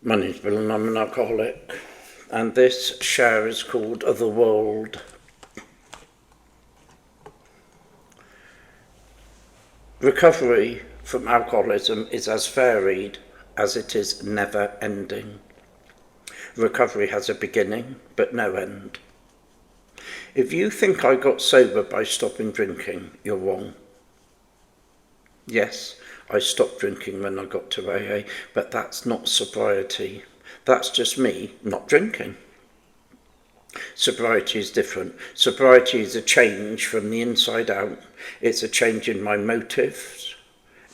My name's Bill and I'm an alcoholic, and this share is called The World. Recovery from alcoholism is as varied as it is never ending. Recovery has a beginning but no end. If you think I got sober by stopping drinking, you're wrong. Yes, I stopped drinking when I got to AA, but that's not sobriety. That's just me not drinking. Sobriety is different. Sobriety is a change from the inside out. It's a change in my motives.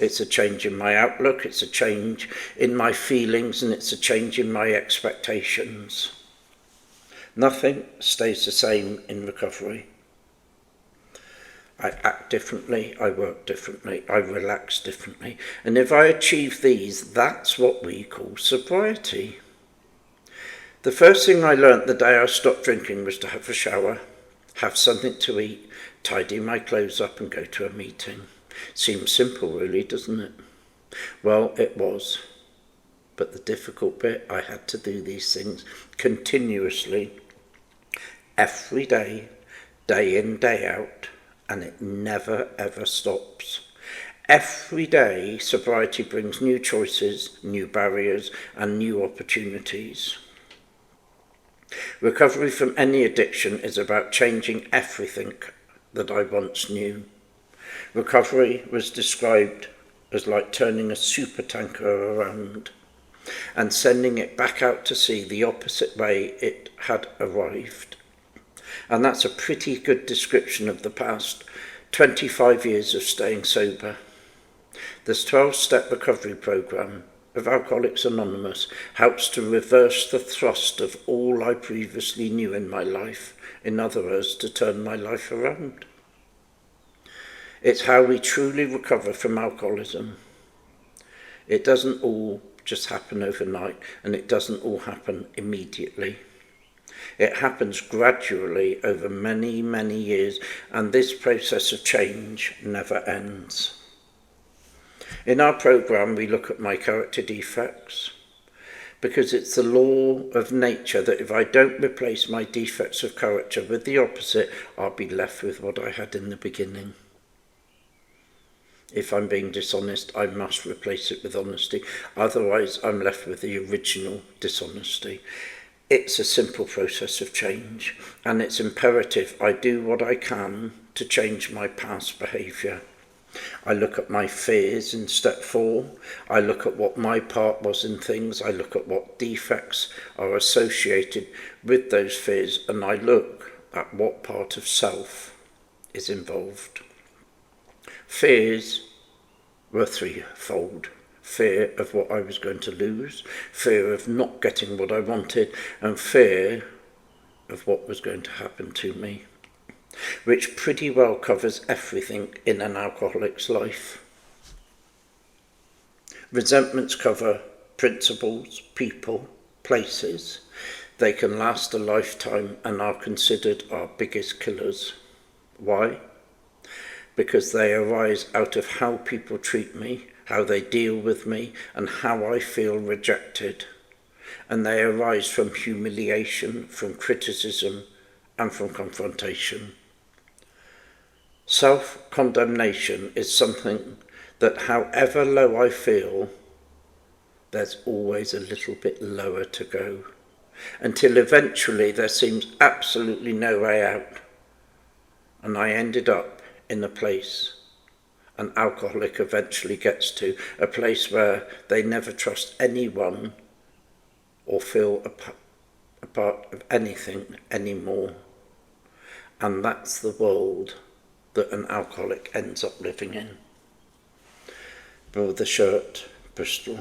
It's a change in my outlook. It's a change in my feelings, and it's a change in my expectations. Nothing stays the same in recovery. I act differently, I work differently, I relax differently. And if I achieve these, that's what we call sobriety. The first thing I learnt the day I stopped drinking was to have a shower, have something to eat, tidy my clothes up and go to a meeting. Seems simple really, doesn't it? Well, it was. But the difficult bit, I had to do these things continuously, every day, day in, day out. And it never, ever stops. Every day, sobriety brings new choices, new barriers, and new opportunities. Recovery from any addiction is about changing everything that I once knew. Recovery was described as like turning a supertanker around and sending it back out to sea the opposite way it had arrived. And that's a pretty good description of the past 25 years of staying sober. This 12-step recovery program of Alcoholics Anonymous helps to reverse the thrust of all I previously knew in my life. In other words, to turn my life around. It's how we truly recover from alcoholism. It doesn't all just happen overnight, and it doesn't all happen immediately. It happens gradually over many, many years, and this process of change never ends. In our program, we look at my character defects, because it's the law of nature that if I don't replace my defects of character with the opposite, I'll be left with what I had in the beginning. If I'm being dishonest, I must replace it with honesty. Otherwise, I'm left with the original dishonesty. It's a simple process of change, and it's imperative I do what I can to change my past behaviour. I look at my fears in step 4. I look at what my part was in things. I look at what defects are associated with those fears, and I look at what part of self is involved. Fears were threefold. Fear of what I was going to lose, fear of not getting what I wanted, and fear of what was going to happen to me, which pretty well covers everything in an alcoholic's life. Resentments cover principles, people, places. They can last a lifetime and are considered our biggest killers. Why? Because they arise out of how people treat me, how they deal with me, and how I feel rejected. And they arise from humiliation, from criticism, and from confrontation. Self-condemnation is something that however low I feel, there's always a little bit lower to go, until eventually there seems absolutely no way out. And I ended up in a place an alcoholic eventually gets to, a place where they never trust anyone or feel a part of anything anymore. And that's the world that an alcoholic ends up living in. Brother Shirt, Bristol.